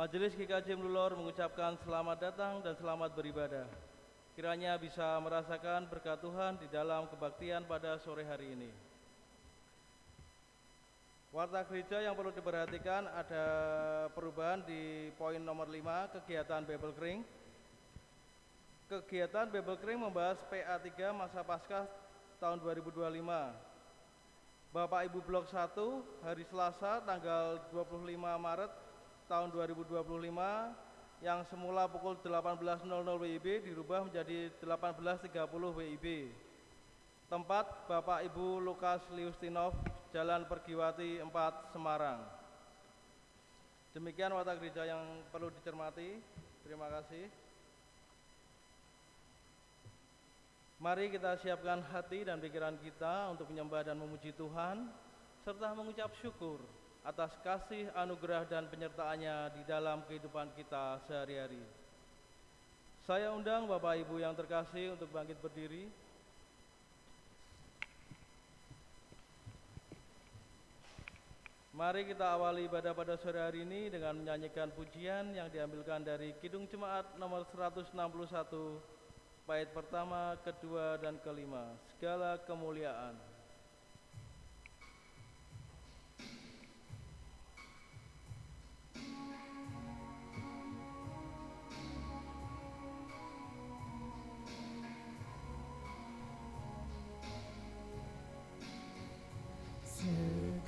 Majelis GKJ Mlulor mengucapkan selamat datang dan selamat beribadah. Kiranya bisa merasakan berkat Tuhan di dalam kebaktian pada sore hari ini. Warta gereja yang perlu diperhatikan ada perubahan di poin nomor 5, kegiatan Bible Kring. Kegiatan Bible Kring membahas PA3 masa Paskah tahun 2025. Bapak Ibu Blok 1 hari Selasa tanggal 25 Maret tahun 2025 yang semula pukul 18.00 WIB dirubah menjadi 18.30 WIB. Tempat Bapak Ibu Lukas Liustinov, Jalan Pergiwati 4, Semarang. Demikian warta gereja yang perlu dicermati. Terima kasih. Mari kita siapkan hati dan pikiran kita untuk menyembah dan memuji Tuhan, serta mengucap syukur atas kasih, anugerah, dan penyertaannya di dalam kehidupan kita sehari-hari. Saya undang Bapak Ibu yang terkasih untuk bangkit berdiri. Mari kita awali ibadah pada sore hari ini dengan menyanyikan pujian yang diambilkan dari Kidung Jemaat nomor 161, bait pertama, kedua, dan kelima. Segala kemuliaan.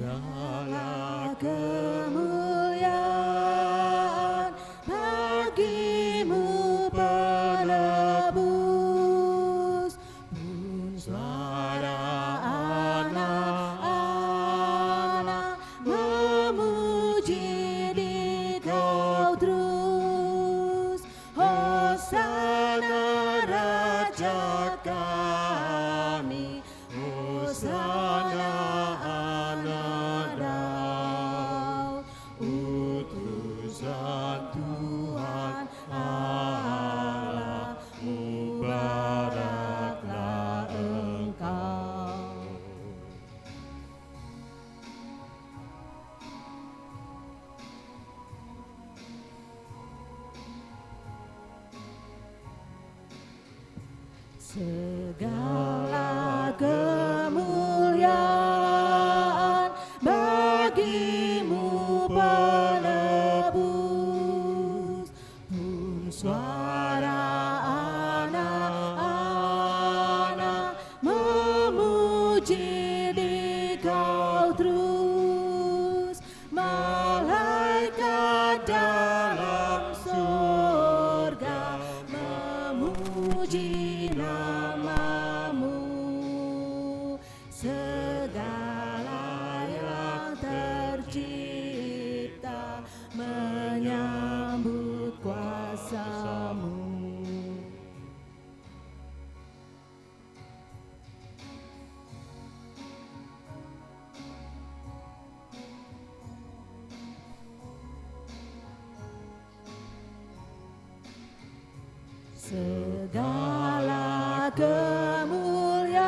Segala kemuliaan bagimu penebus, pun suara anak-anak memuji di Kau terus. Hosana Raja kami, Hosana Tuhan Allah, mubaraklah Engkau. Segala kemuliaan bagimu penebus, pun suara anak-anak memuji di Kau terus. Malaikat dalam surga memuji nama-Mu. Segala yang tercipta menyambut kuasa-Mu. Segala kemuliaan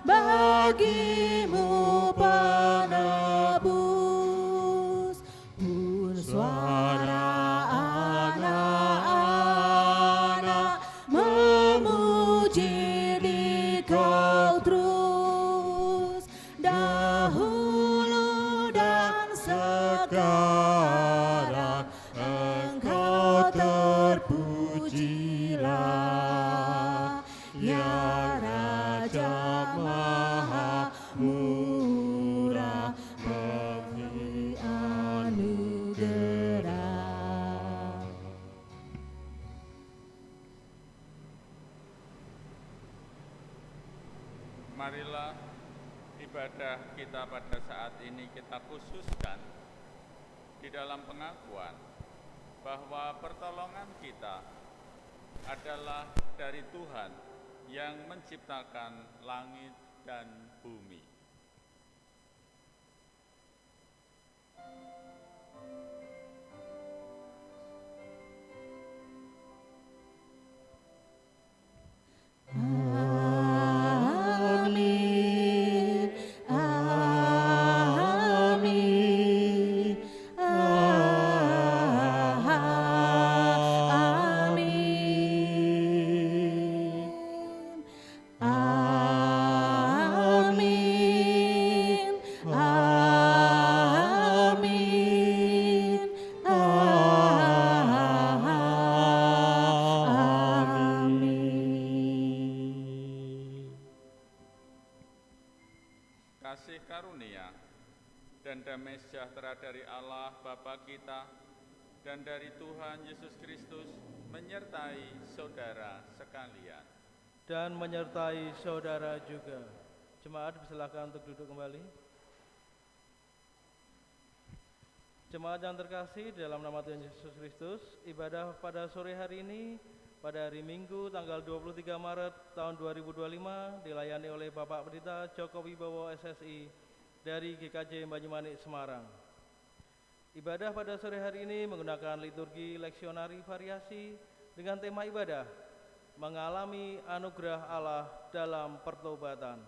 bagimu penebus, pun suara anak-anak memuji di Kau terus. Dahulu dan sekarang Engkau terpujilah, ya Raja Maha Murah, pemberi anugerah. Marilah ibadah kita pada saat ini kita khususkan di dalam pengakuan bahwa pertolongan kita adalah dari Tuhan yang menciptakan langit dan bumi. Amin, amin, amin. kasih karunia, dan damai sejahtera dari Allah Bapa kita dan dari Tuhan Yesus Kristus menyertai saudara sekalian. Dan menyertai saudara juga. Jemaat dipersilakan untuk duduk kembali. Jemaat yang terkasih, dalam nama Tuhan Yesus Kristus, ibadah pada sore hari ini pada hari Minggu tanggal 23 Maret tahun 2025 dilayani oleh Bapak Pendeta Joko Wibowo SSI dari GKJ Banyumanik Semarang. Ibadah pada sore hari ini menggunakan liturgi leksionari variasi dengan tema ibadah mengalami anugerah Allah dalam pertobatan.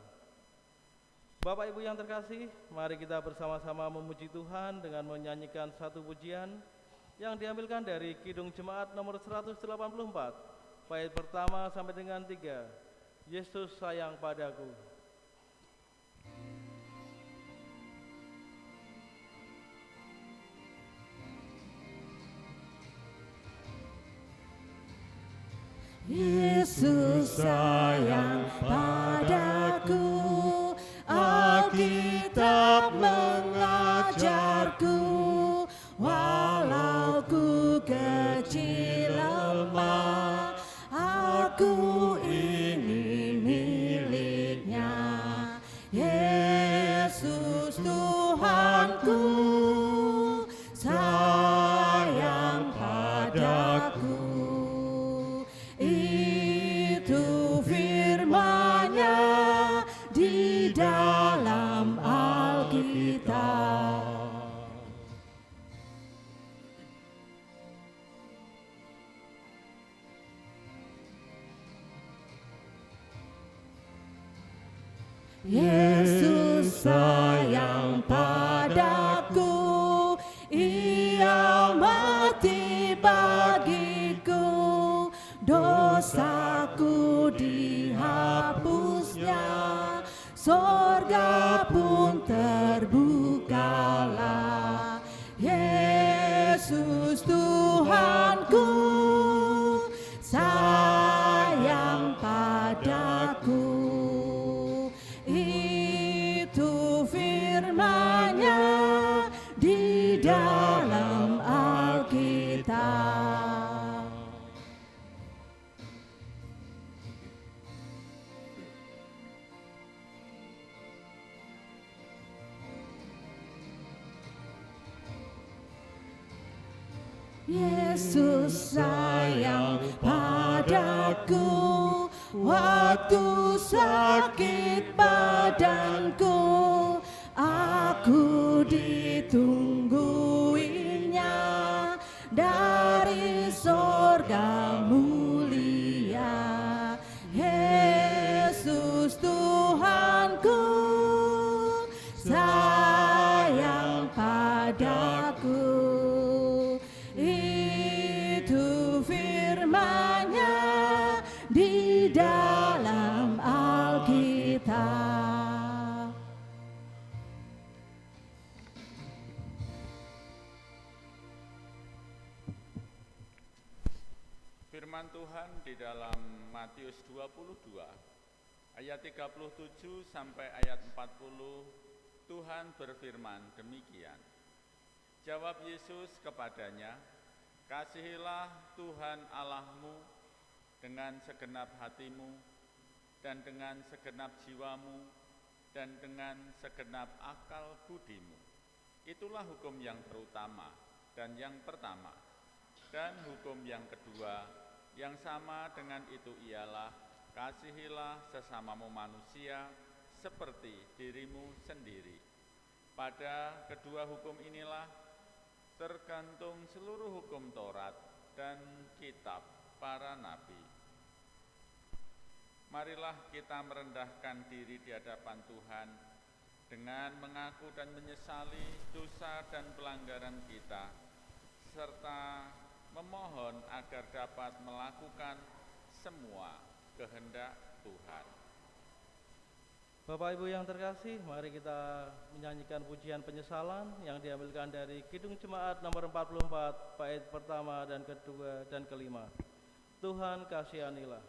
Bapak Ibu yang terkasih, mari kita bersama-sama memuji Tuhan dengan menyanyikan satu pujian yang diambilkan dari Kidung Jemaat nomor 184, bait pertama sampai dengan 3, Yesus sayang padaku. Yesus sayang padaku, Alkitab mengajarku, walau ku kecil lemah, aku ini miliknya. Yesus Tuhanku sayang padaku, itu firman-Nya di dalam Alkitab. Yesus sayang padaku, Ia mati bagiku, dosaku dihapusnya, sorga pun terbukalah. Yesus Tuhanku sayang padaku, itu firman-Nya di dalam Alkitab. Yesus sayang padaku, waktu sakit badanku, aku ditungguinya dari sorga mulia. Yesus Tuhanku sayang padaku, itu firman-Nya di dalam Alkitab. Firman Tuhan di dalam Matius 22 ayat 37 sampai ayat 40, Tuhan berfirman demikian. Jawab Yesus kepadanya, kasihilah Tuhan Allahmu dengan segenap hatimu, dan dengan segenap jiwamu, dan dengan segenap akal budimu. Itulah hukum yang terutama dan yang pertama. Dan hukum yang kedua, yang sama dengan itu ialah, kasihilah sesamamu manusia seperti dirimu sendiri. Pada kedua hukum inilah tergantung seluruh hukum Taurat dan kitab para nabi. Marilah kita merendahkan diri di hadapan Tuhan dengan mengaku dan menyesali dosa dan pelanggaran kita, serta memohon agar dapat melakukan semua kehendak Tuhan. Bapak Ibu yang terkasih, mari kita menyanyikan pujian penyesalan yang diambilkan dari Kidung Jemaat nomor 44, bait pertama dan kedua dan kelima. Tuhan kasihanilah.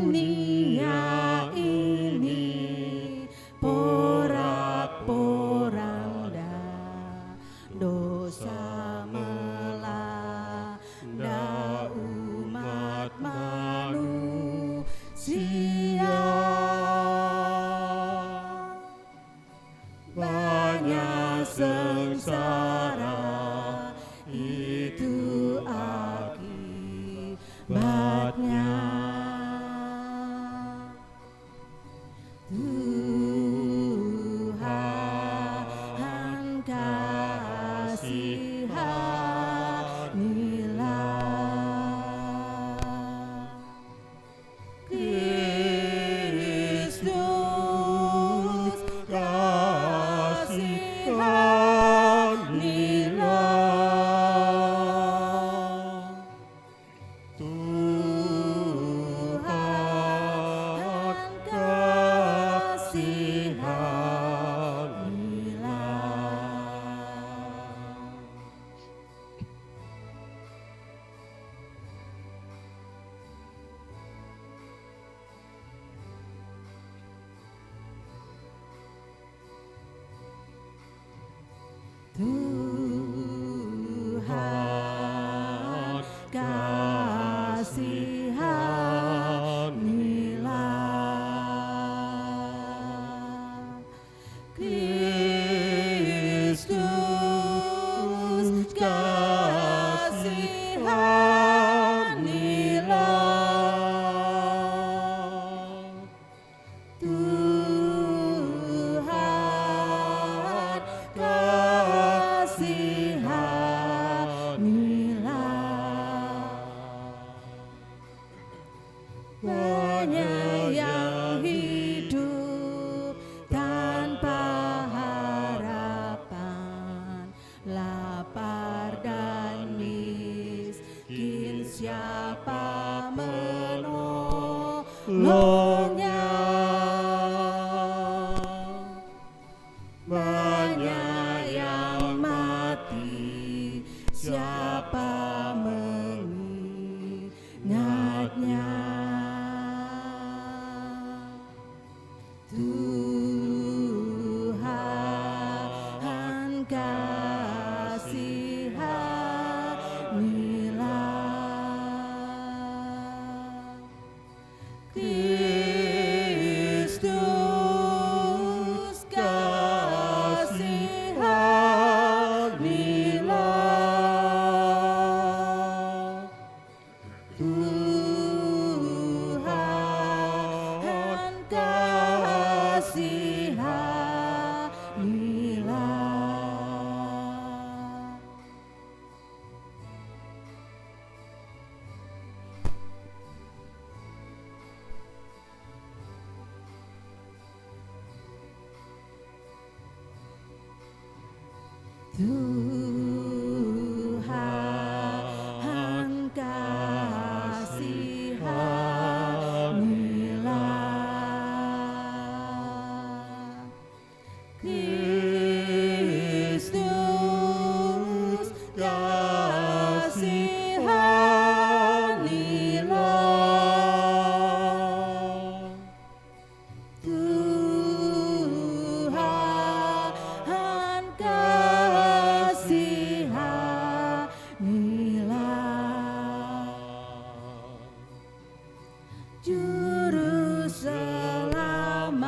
Dunia ini porak-poranda, dosa melanda umat manusia. Banyak sengsara, itu akibatnya. Tuhan kasihanilah, Kristus kasihanilah, Tuhan kasihanilah. Tuhan kasihanilah, Kristus kasihanilah, Tuhan kasihanilah. Banyak yang hidup tanpa harapan, lapar dan miskin, siapa menolongnya? Banyak yang mati, siapa mengingatnya? Tuhan kasihanilah, Kristus kasihanilah, Tuhan kasihanilah. Tuhan kasihanilah, Kristus kasihanilah, Tuhan kasihanilah. Juru selamat,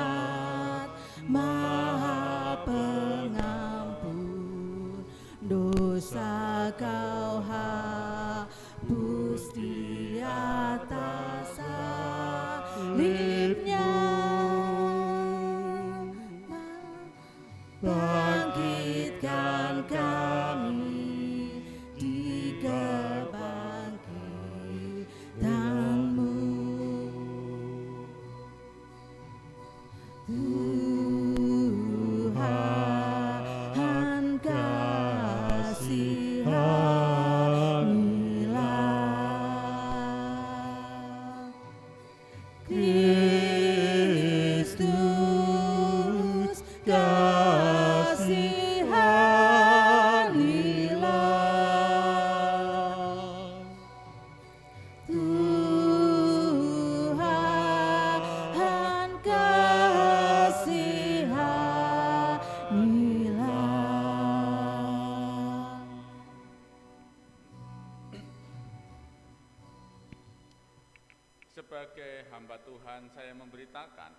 Maha Pengampun, dosa kau hapus di atas salibnya. Bangkitkan kami di kebangkitan-Mu. Tuhan kasihanilah, Sebagai hamba Tuhan, saya memberitakan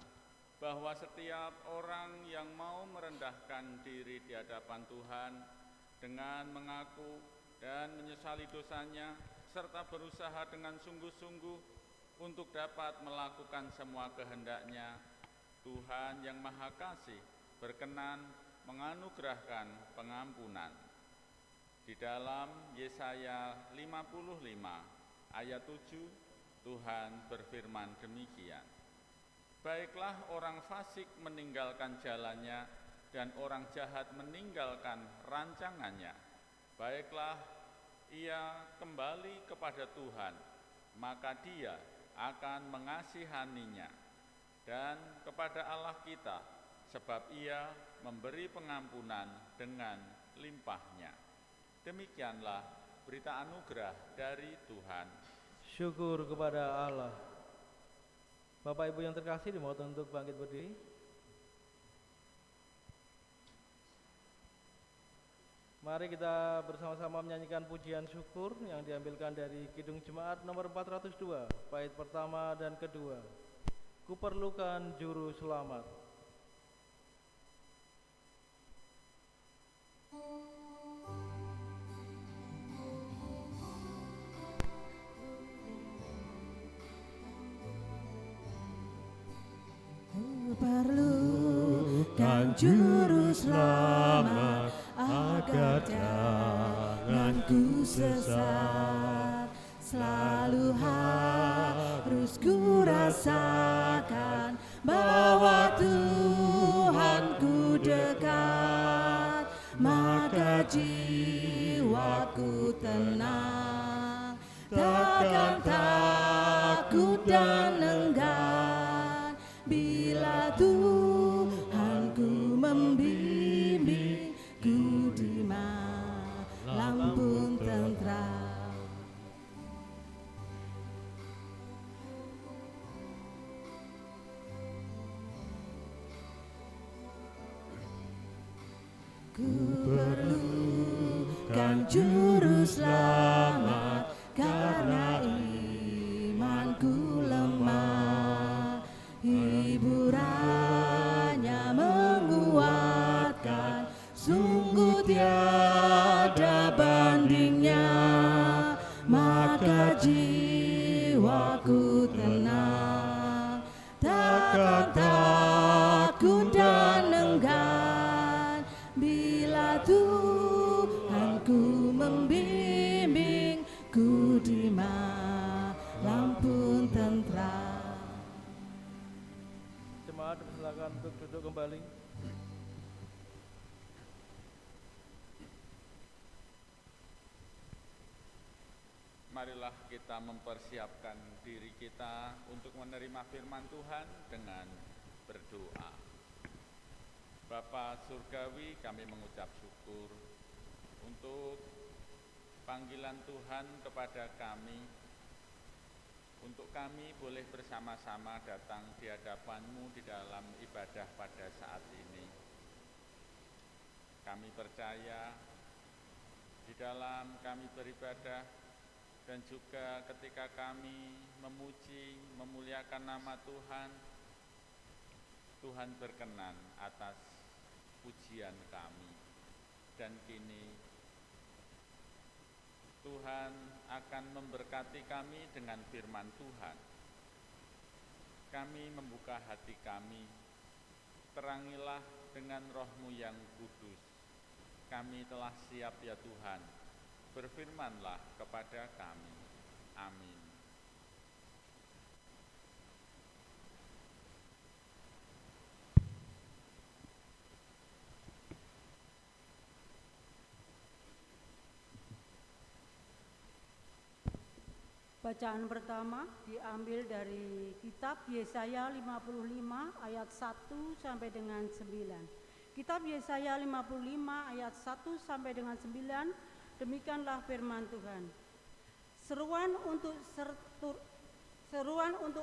bahwa setiap orang yang mau merendahkan diri di hadapan Tuhan dengan mengaku dan menyesali dosanya, serta berusaha dengan sungguh-sungguh untuk dapat melakukan semua kehendaknya, Tuhan yang Maha Kasih berkenan menganugerahkan pengampunan. Di dalam Yesaya 55 ayat 7, Tuhan berfirman demikian, baiklah orang fasik meninggalkan jalannya dan orang jahat meninggalkan rancangannya. Baiklah ia kembali kepada Tuhan, maka Dia akan mengasihaninya, dan kepada Allah kita, sebab Ia memberi pengampunan dengan limpahnya. Demikianlah berita anugerah dari Tuhan. Syukur kepada Allah. Bapak Ibu yang terkasih, dimohon untuk bangkit berdiri. Mari kita bersama-sama menyanyikan pujian syukur yang diambilkan dari Kidung Jemaat nomor 402, bait pertama dan kedua. Kuperlukan juru selamat. Perlukan juru selamat agar jangan ku sesat. Selalu harus ku rasakan bahwa Tuhanku dekat, maka jiwaku tenang, takkan takut dan enggan bila Tuhanku membimbingku di malam pun tentram. Ku perlukan juru selamat karena imanku lemah. Hiburannya menguatkan, sungguh tiada bandingnya, maka jiwaku tenang, takkan takut dan enggan bila Tuhanku membimbingku di malam pun tentram. Jemaat silakan untuk duduk kembali. Marilah kita mempersiapkan diri kita untuk menerima firman Tuhan dengan berdoa. Bapa Surgawi, kami mengucap syukur untuk panggilan Tuhan kepada kami, untuk kami boleh bersama-sama datang di hadapan-Mu di dalam ibadah pada saat ini. Kami percaya di dalam kami beribadah dan juga ketika kami memuji, memuliakan nama Tuhan, Tuhan berkenan atas pujian kami. Dan kini Tuhan akan memberkati kami dengan firman Tuhan. Kami membuka hati kami, terangilah dengan Roh-Mu yang kudus. Kami telah siap ya Tuhan, berfirmanlah kepada kami. Amin. Bacaan pertama diambil dari kitab Yesaya 55 ayat 1 sampai dengan 9. Kitab Yesaya 55 ayat 1 sampai dengan 9, demikianlah firman Tuhan. Seruan untuk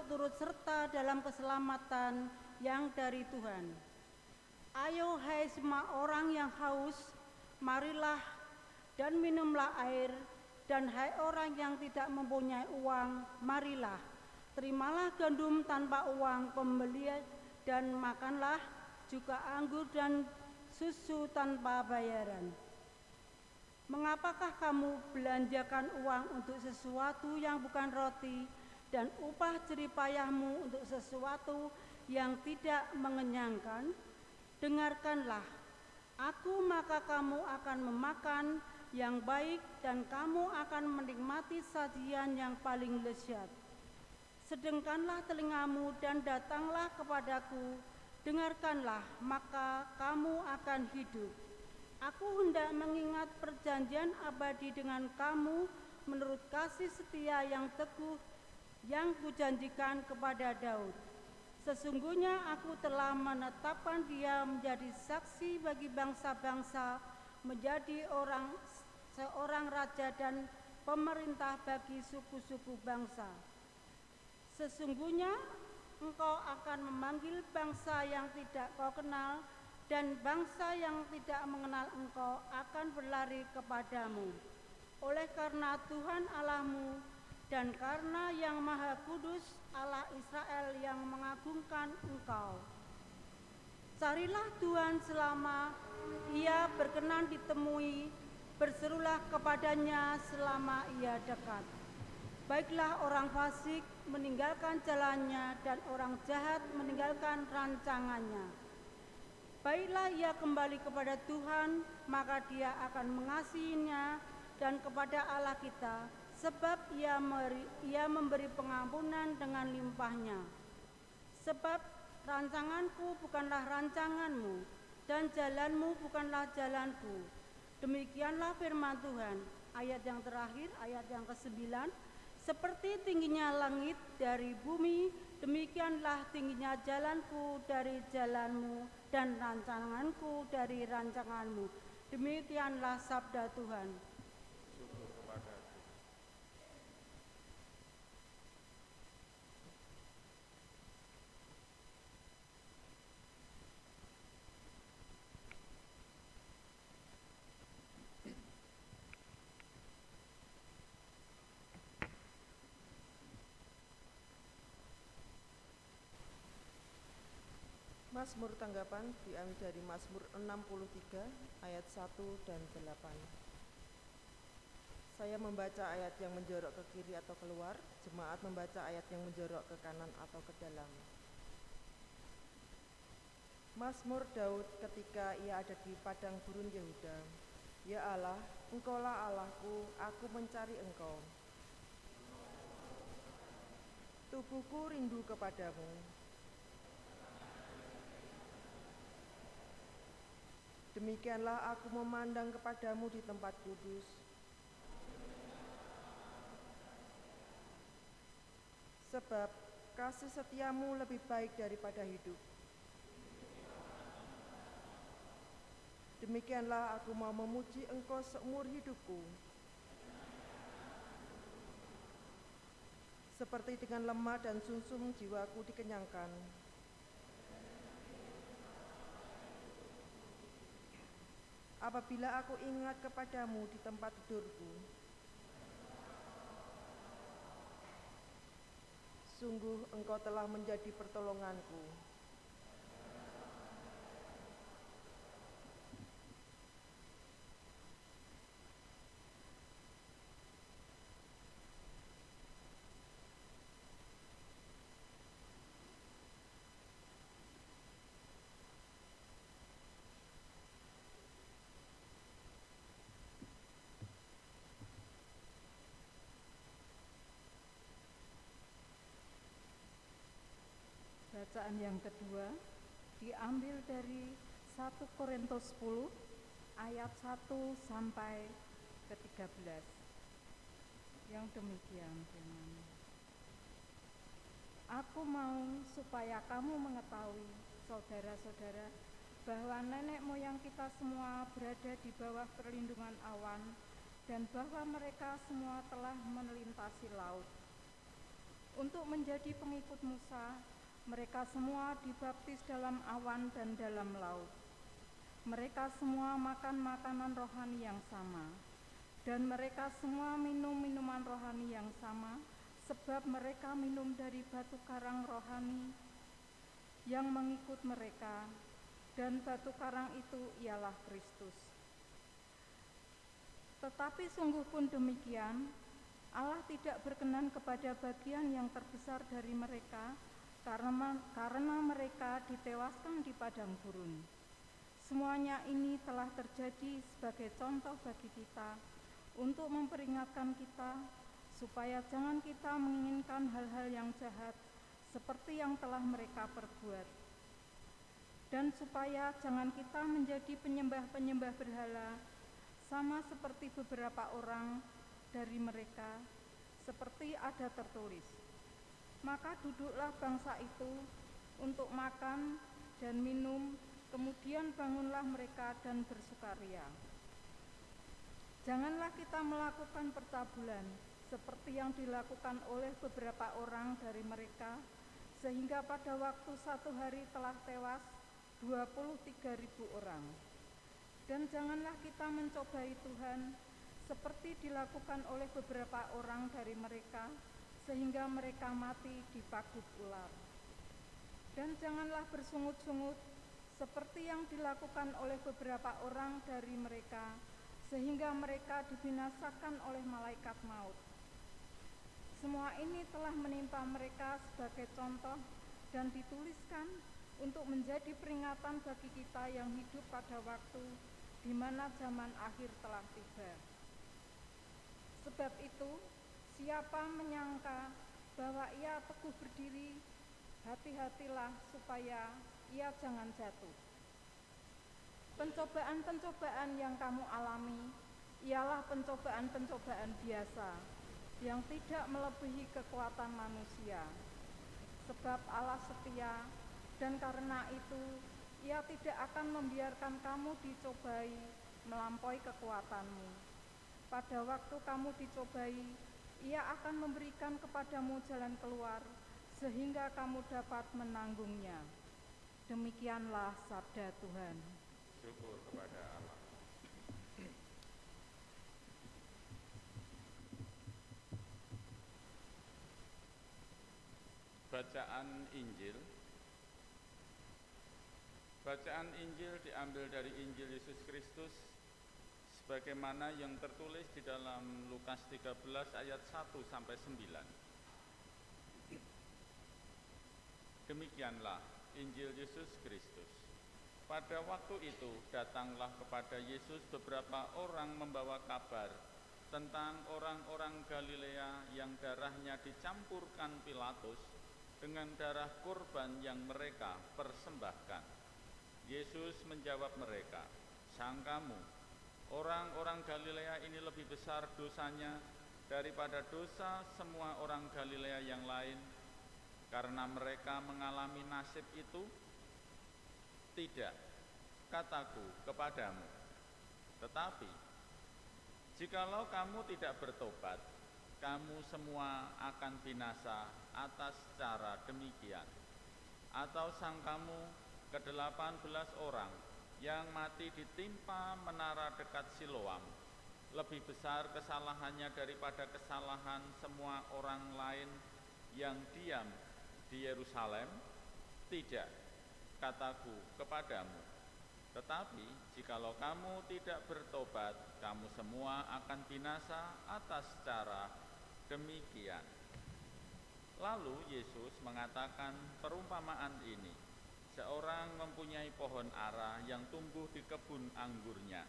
turut serta dalam keselamatan yang dari Tuhan. Ayo hai semua orang yang haus, marilah dan minumlah air. Dan hai orang yang tidak mempunyai uang, marilah Terimalah gandum tanpa uang pembelian dan makanlah juga anggur dan susu tanpa bayaran. Mengapakah kamu belanjakan uang untuk sesuatu yang bukan roti dan upah jeripayahmu untuk sesuatu yang tidak mengenyangkan? Dengarkanlah aku, maka kamu akan memakan yang baik dan kamu akan menikmati sajian yang paling lezat. Sedengkanlah telingamu dan datanglah kepadaku, dengarkanlah, maka kamu akan hidup. Aku hendak mengingat perjanjian abadi dengan kamu menurut kasih setia yang teguh yang kujanjikan kepada Daud. Sesungguhnya aku telah menetapkan dia menjadi saksi bagi bangsa-bangsa, menjadi seorang raja dan pemerintah bagi suku-suku bangsa. Sesungguhnya engkau akan memanggil bangsa yang tidak kau kenal, dan bangsa yang tidak mengenal engkau akan berlari kepadamu. Oleh karena Tuhan Allahmu dan karena Yang Maha Kudus Allah Israel yang mengagungkan engkau. Carilah Tuhan selama ia berkenan ditemui, berserulah kepadanya selama ia dekat. Baiklah orang fasik meninggalkan jalannya dan orang jahat meninggalkan rancangannya. Baiklah ia kembali kepada Tuhan, maka dia akan mengasihinya, dan kepada Allah kita, sebab ia memberi pengampunan dengan limpahnya. Sebab rancanganku bukanlah rancanganmu, dan jalanmu bukanlah jalanku. Demikianlah firman Tuhan. Ayat yang terakhir, ayat yang ke-9. Seperti tingginya langit dari bumi, demikianlah tingginya jalanku dari jalanmu dan rancanganku dari rancanganmu. Demikianlah sabda Tuhan. Syukur kepada Tuhan. Mazmur tanggapan diambil dari Mazmur 63 ayat 1 dan 8. Saya membaca ayat yang menjorok ke kiri atau keluar, jemaat membaca ayat yang menjorok ke kanan atau ke dalam. Mazmur Daud ketika ia ada di padang gurun Yehuda. Ya Allah, Engkaulah Allahku, aku mencari Engkau. Tubuhku rindu kepadamu. Demikianlah aku memandang kepadamu di tempat kudus. Sebab kasih setiamu lebih baik daripada hidup. Demikianlah aku mau memuji Engkau seumur hidupku. Seperti dengan lemah dan sumsum jiwaku dikenyangkan. Apabila aku ingat kepadamu di tempat tidurku, sungguh Engkau telah menjadi pertolonganku. Bacaan yang kedua diambil dari 1 Korintus 10 ayat 1 sampai ke-13 yang demikian firman-Nya. Aku mau supaya kamu mengetahui, saudara-saudara, bahwa nenek moyang kita semua berada di bawah perlindungan awan dan bahwa mereka semua telah melintasi laut. Untuk menjadi pengikut Musa, mereka semua dibaptis dalam awan dan dalam laut. Mereka semua makan makanan rohani yang sama, dan mereka semua minum minuman rohani yang sama, sebab mereka minum dari batu karang rohani yang mengikut mereka, dan batu karang itu ialah Kristus. Tetapi sungguh pun demikian, Allah tidak berkenan kepada bagian yang terbesar dari mereka, karena mereka ditewaskan di padang gurun. Semuanya ini telah terjadi sebagai contoh bagi kita, untuk memperingatkan kita, supaya jangan kita menginginkan hal-hal yang jahat, seperti yang telah mereka perbuat. Dan supaya jangan kita menjadi penyembah-penyembah berhala, sama seperti beberapa orang dari mereka, seperti ada tertulis, maka duduklah bangsa itu untuk makan dan minum, kemudian bangunlah mereka dan bersukaria. Janganlah kita melakukan percabulan, seperti yang dilakukan oleh beberapa orang dari mereka, sehingga pada waktu satu hari telah tewas 23.000 orang. Dan janganlah kita mencobai Tuhan, seperti dilakukan oleh beberapa orang dari mereka, sehingga mereka mati dipagut ular. Dan janganlah bersungut-sungut, seperti yang dilakukan oleh beberapa orang dari mereka, sehingga mereka dibinasakan oleh malaikat maut. Semua ini telah menimpa mereka sebagai contoh dan dituliskan untuk menjadi peringatan bagi kita yang hidup pada waktu di mana zaman akhir telah tiba. Sebab itu, siapa menyangka bahwa ia teguh berdiri, hati-hatilah supaya ia jangan jatuh. Pencobaan-pencobaan yang kamu alami ialah pencobaan-pencobaan biasa yang tidak melebihi kekuatan manusia. Sebab Allah setia, dan karena itu Ia tidak akan membiarkan kamu dicobai melampaui kekuatanmu. Pada waktu kamu dicobai, Ia akan memberikan kepadamu jalan keluar, sehingga kamu dapat menanggungnya. Demikianlah sabda Tuhan. Syukur kepada Allah. Bacaan Injil. Bacaan Injil diambil dari Injil Yesus Kristus sebagaimana yang tertulis di dalam Lukas 13 ayat 1 sampai 9. Demikianlah Injil Yesus Kristus. Pada waktu itu datanglah kepada Yesus beberapa orang membawa kabar tentang orang-orang Galilea yang darahnya dicampurkan Pilatus dengan darah kurban yang mereka persembahkan. Yesus menjawab mereka, "Sangkamu orang-orang Galilea ini lebih besar dosanya daripada dosa semua orang Galilea yang lain, karena mereka mengalami nasib itu? Tidak, kataku kepadamu. Tetapi, jikalau kamu tidak bertobat, kamu semua akan binasa atas cara demikian. Atau sangkamu ke-18 orang yang mati ditimpa menara dekat Siloam lebih besar kesalahannya daripada kesalahan semua orang lain yang diam di Yerusalem? Tidak, kataku kepadamu. Tetapi jikalau kamu tidak bertobat, kamu semua akan binasa atas cara demikian." Lalu Yesus mengatakan perumpamaan ini. Seorang mempunyai pohon ara yang tumbuh di kebun anggurnya,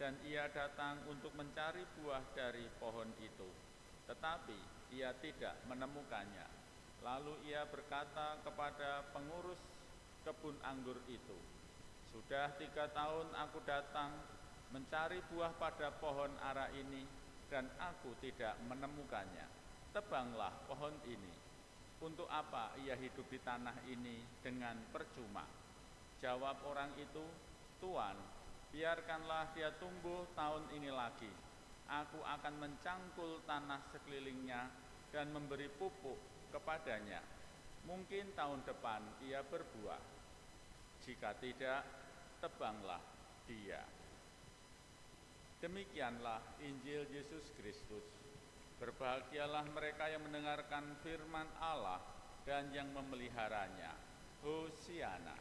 dan ia datang untuk mencari buah dari pohon itu, tetapi ia tidak menemukannya. Lalu ia berkata kepada pengurus kebun anggur itu, "Sudah 3 tahun aku datang mencari buah pada pohon ara ini, dan aku tidak menemukannya. Tebanglah pohon ini. Untuk apa ia hidup di tanah ini dengan percuma?" Jawab orang itu, "Tuan, biarkanlah dia tumbuh tahun ini lagi. Aku akan mencangkul tanah sekelilingnya dan memberi pupuk kepadanya. Mungkin tahun depan ia berbuah. Jika tidak, tebanglah dia." Demikianlah Injil Yesus Kristus. Berbahagialah mereka yang mendengarkan firman Allah dan yang memeliharanya. Hosiana.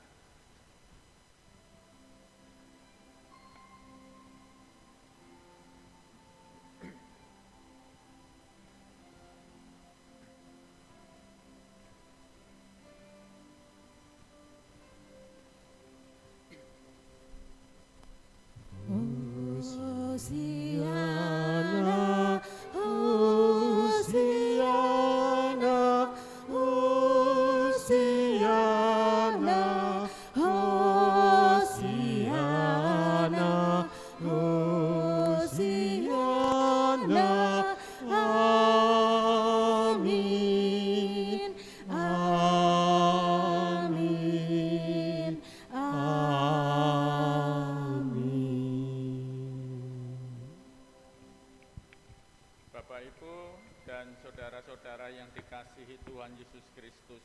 Hosiana, Hosiana, Hosiana, Hosiana, Hosiana. Amin, amin, amin. Bapak Ibu dan saudara-saudara yang dikasihi Tuhan Yesus Kristus,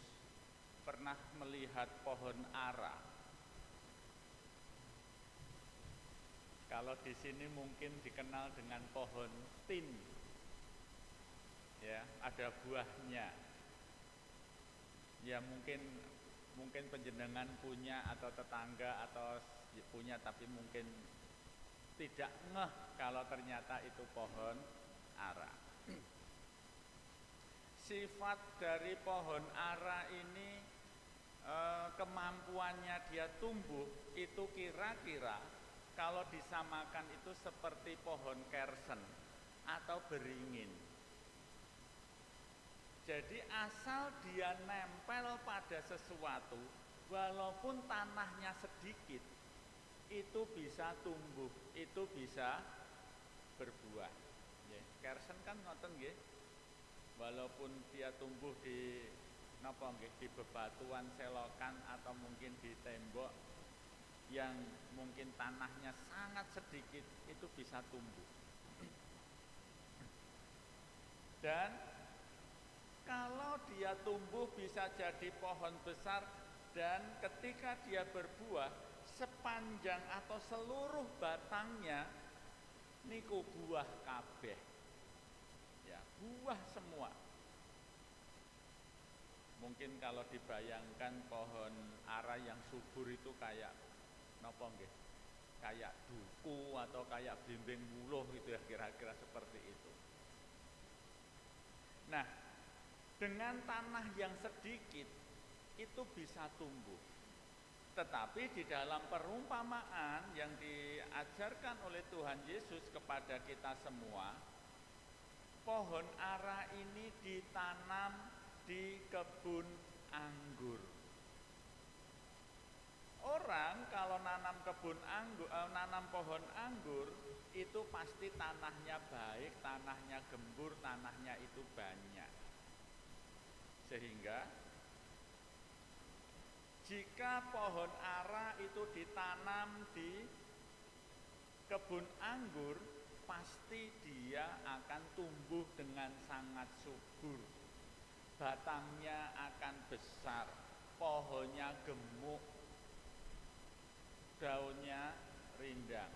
pernah melihat pohon ara? Kalau di sini mungkin dikenal dengan pohon tin. Ya, ada buahnya. Ya mungkin penjenengan punya atau tetangga atau punya, tapi mungkin tidak ngeh kalau ternyata itu pohon ara. Sifat dari pohon ara ini, kemampuannya dia tumbuh itu kira-kira kalau disamakan itu seperti pohon kersen atau beringin. Jadi asal dia nempel pada sesuatu, walaupun tanahnya sedikit, itu bisa tumbuh, itu bisa berbuah. Kersen kan ngoten nggih. Walaupun dia tumbuh di napa nggih, di bebatuan selokan atau mungkin di tembok yang mungkin tanahnya sangat sedikit, itu bisa tumbuh. Dan kalau dia tumbuh bisa jadi pohon besar, dan ketika dia berbuah, sepanjang atau seluruh batangnya niku buah kabeh. Ya, buah semua. Mungkin kalau dibayangkan pohon ara yang subur itu kayak napa nggih? Kayak duku atau kayak blimbing wuluh gitu ya, kira-kira seperti itu. Nah, dengan tanah yang sedikit itu bisa tumbuh. Tetapi di dalam perumpamaan yang diajarkan oleh Tuhan Yesus kepada kita semua, pohon ara ini ditanam di kebun anggur. Orang kalau nanam nanam pohon anggur itu pasti tanahnya baik, tanahnya gembur, tanahnya itu banyak. Sehingga jika pohon ara itu ditanam di kebun anggur, pasti dia akan tumbuh dengan sangat subur. Batangnya akan besar, pohonnya gemuk, daunnya rindang.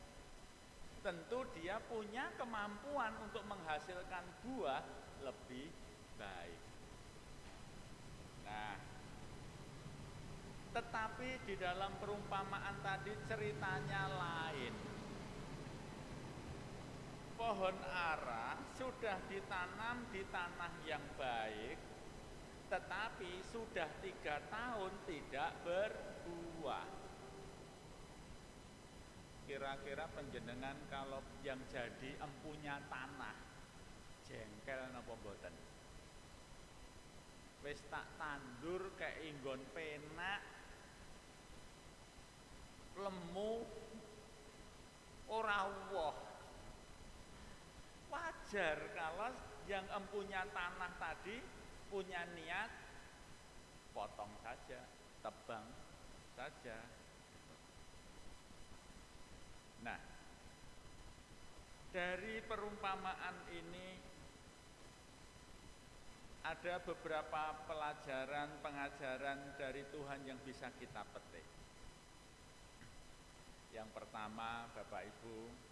Tentu dia punya kemampuan untuk menghasilkan buah lebih baik. Nah, tetapi di dalam perumpamaan tadi ceritanya lain. Pohon ara sudah ditanam di tanah yang baik, tetapi sudah 3 tahun tidak berbuah. Kira-kira penjenengan kalau yang jadi empunya tanah, jengkel napa mboten? Wis tak tandur kayak inggon penak, lemu, ora woh. Wajar kalau yang empunya tanah tadi punya niat potong saja, tebang saja. Nah, dari perumpamaan ini ada beberapa pelajaran, pengajaran dari Tuhan yang bisa kita petik. Yang pertama, Bapak Ibu,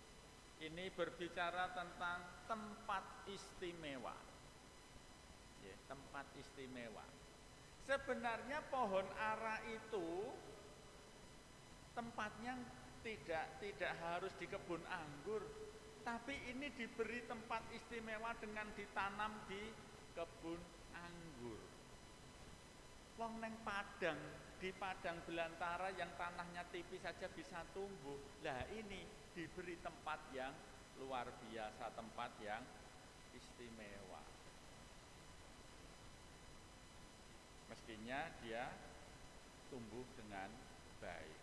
Ini berbicara tentang tempat istimewa. Ya, tempat istimewa. Sebenarnya pohon ara itu tempatnya tidak harus di kebun anggur, tapi ini diberi tempat istimewa dengan ditanam di kebun anggur. Wong neng padang, di padang belantara yang tanahnya tipis saja bisa tumbuh. Lah ini diberi tempat yang luar biasa, tempat yang istimewa. Mestinya dia tumbuh dengan baik.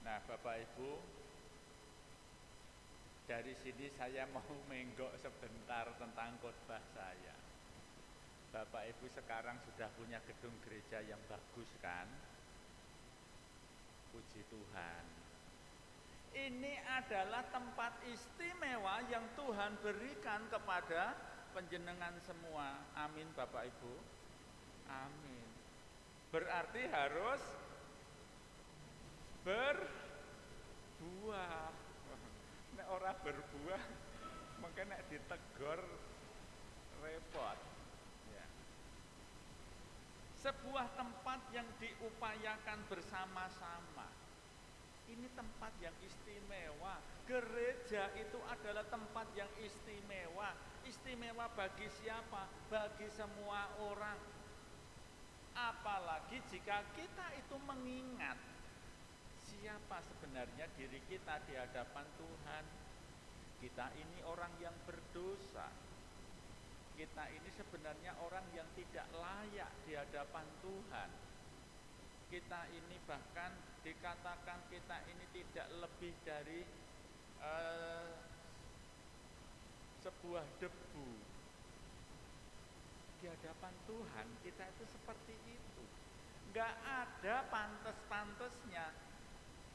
Nah, Bapak Ibu, dari sini saya mau menggok sebentar tentang khotbah saya. Bapak Ibu sekarang sudah punya gedung gereja yang bagus kan? Puji Tuhan. Ini adalah tempat istimewa yang Tuhan berikan kepada panjenengan semua. Amin Bapak Ibu. Amin. Berarti harus berbuah. Nek ora berbuah, mungkin nek ditegor repot. Ya. Sebuah tempat yang diupayakan bersama-sama. Ini tempat yang istimewa. Gereja itu adalah tempat yang istimewa. Istimewa bagi siapa? Bagi semua orang. Apalagi jika kita itu mengingat siapa sebenarnya diri kita di hadapan Tuhan. Kita ini orang yang berdosa. Kita ini sebenarnya orang yang tidak layak di hadapan Tuhan. Kita ini bahkan dikatakan kita ini tidak lebih dari sebuah debu. Di hadapan Tuhan kita itu seperti itu. Enggak ada pantes-pantesnya.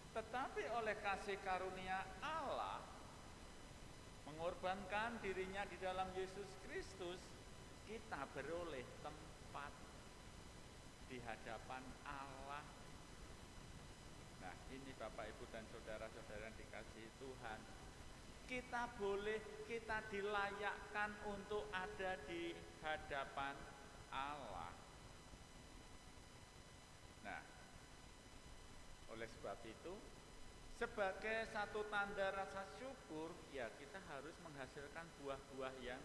Tetapi oleh kasih karunia Allah mengorbankan dirinya di dalam Yesus Kristus, kita beroleh tempat di hadapan Allah. Nah, ini Bapak Ibu dan saudara-saudara yang dikasihi Tuhan. Kita dilayakkan untuk ada di hadapan Allah. Nah, oleh sebab itu, sebagai satu tanda rasa syukur, ya kita harus menghasilkan buah-buah yang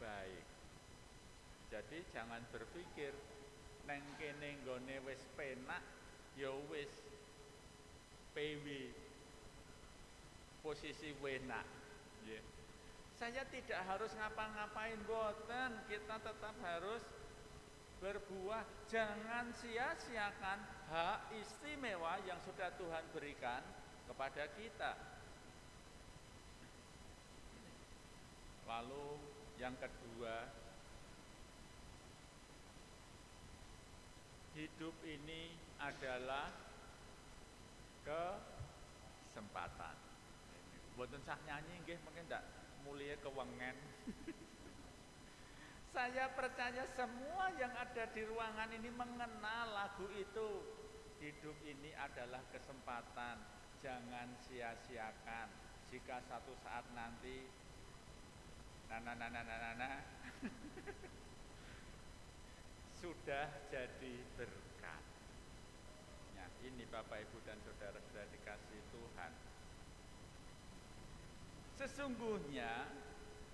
baik. Jadi jangan berpikir neng kene nggone wis penak, ya wis PW, posisi wenak. Yeah. Saya tidak harus ngapa-ngapain, boten, kita tetap harus berbuah. Jangan sia-siakan hak istimewa yang sudah Tuhan berikan kepada kita. Lalu yang kedua, hidup ini adalah kesempatan. Mboten sak nyanyi nggih mungkin ndak mulia kewengen. Saya percaya semua yang ada di ruangan ini mengenal lagu itu. Hidup ini adalah kesempatan. Jangan sia-siakan. Jika satu saat nanti sudah jadi berkat. Nah, ini Bapak Ibu dan saudara-saudara dikasihi Tuhan. Sesungguhnya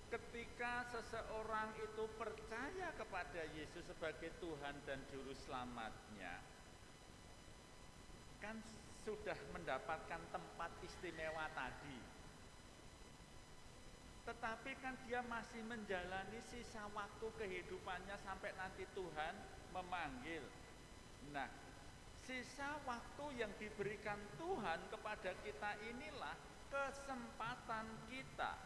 ketika seseorang itu percaya kepada Yesus sebagai Tuhan dan Juru Selamatnya, kan sudah mendapatkan tempat istimewa tadi. Tetapi kan dia masih menjalani sisa waktu kehidupannya sampai nanti Tuhan memanggil. Nah, sisa waktu yang diberikan Tuhan kepada kita inilah kesempatan kita,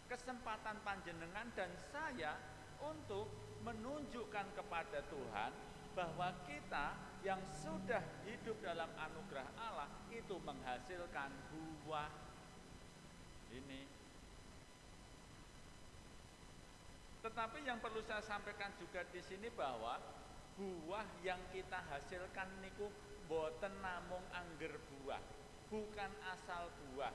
kesempatan panjenengan dan saya untuk menunjukkan kepada Tuhan bahwa kita yang sudah hidup dalam anugerah Allah itu menghasilkan buah. Ini. Tetapi yang perlu saya sampaikan juga di sini bahwa buah yang kita hasilkan niku boten namung angger buah, bukan asal buah.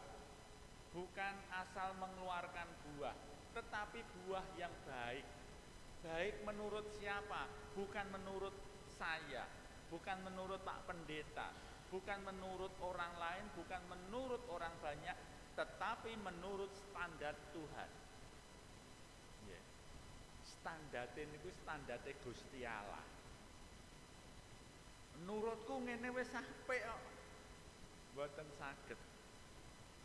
bukan asal mengeluarkan buah, tetapi buah yang baik. Baik menurut siapa? Bukan menurut saya, bukan menurut Pak Pendeta, bukan menurut orang lain, bukan menurut orang banyak, tetapi menurut standar Tuhan. Yeah. Standarte niku standarte Gusti Allah. Menurutku ngene wis apik kok. Mboten saged.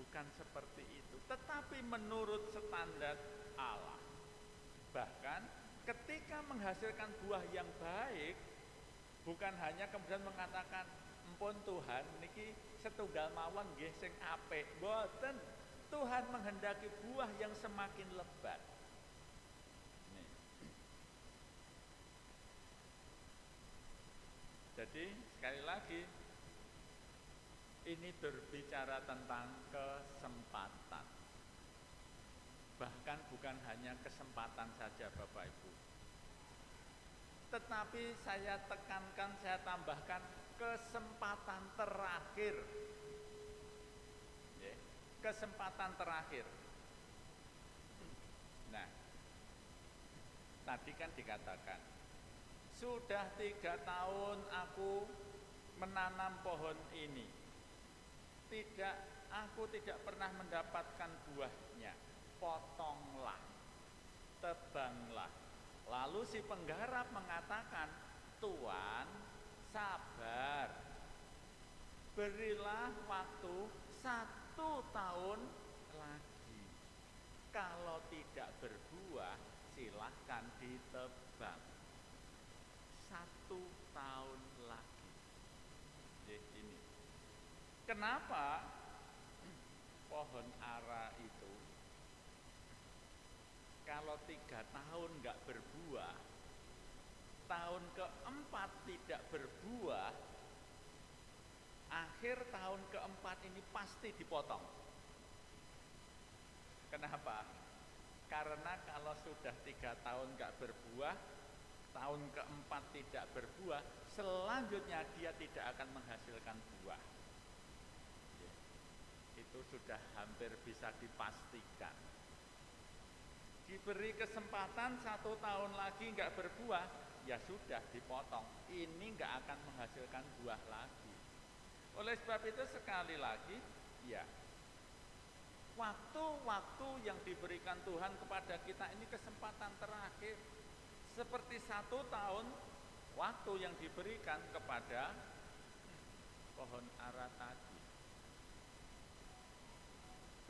Bukan seperti itu, tetapi menurut standar Allah. Bahkan ketika menghasilkan buah yang baik, bukan hanya kemudian mengatakan empun Tuhan niki setunggal mawon nggih sing apik. Mboten, Tuhan menghendaki buah yang semakin lebat. Nih. Jadi sekali lagi ini berbicara tentang kesempatan. Bahkan bukan hanya kesempatan saja Bapak Ibu, tetapi saya tekankan, saya tambahkan kesempatan terakhir. Kesempatan terakhir. Nah, tadi kan dikatakan sudah 3 tahun aku menanam pohon ini, aku tidak pernah mendapatkan buahnya. Potonglah, tebanglah. Lalu si penggarap mengatakan, Tuan, sabar, berilah waktu 1 tahun lagi. Kalau tidak berbuah, silahkan ditebang. 1 tahun lagi. Jadi ini. Kenapa pohon ara itu kalau 3 tahun nggak berbuah, tahun keempat tidak berbuah, akhir tahun keempat ini pasti dipotong. Kenapa? Karena kalau sudah 3 tahun nggak berbuah, tahun keempat tidak berbuah, selanjutnya dia tidak akan menghasilkan buah. Itu sudah hampir bisa dipastikan. Diberi kesempatan 1 tahun lagi nggak berbuah, ya sudah dipotong. Ini nggak akan menghasilkan buah lagi. Oleh sebab itu sekali lagi, ya, waktu-waktu yang diberikan Tuhan kepada kita ini kesempatan terakhir. Seperti 1 tahun waktu yang diberikan kepada pohon ara tadi.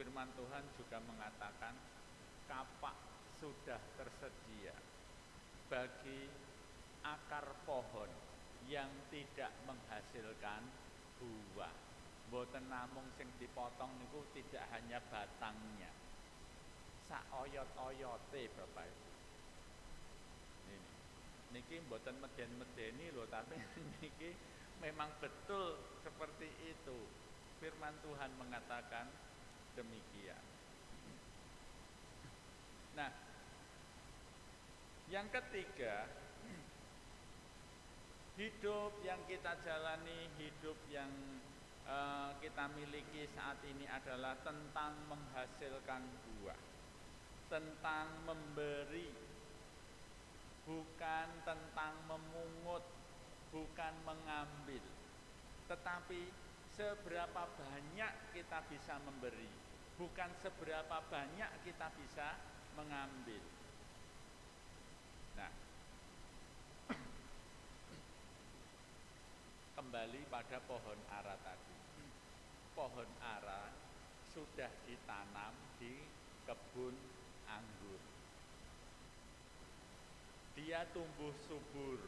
Firman Tuhan juga mengatakan kapak sudah tersedia bagi akar pohon yang tidak menghasilkan buah. Mboten namung sing dipotong niku tidak hanya batangnya, sak oyot-oyote Bapak Ibu. Niki mboten meden-medeni lho, tapi niki memang betul seperti itu. Firman Tuhan mengatakan demikian. Nah, yang ketiga, hidup yang kita jalani, hidup yang kita miliki saat ini adalah tentang menghasilkan buah, tentang memberi, bukan tentang memungut, bukan mengambil, tetapi seberapa banyak kita bisa memberi, bukan seberapa banyak kita bisa mengambil. Nah, kembali pada pohon ara tadi. Pohon ara sudah ditanam di kebun anggur. Dia tumbuh subur.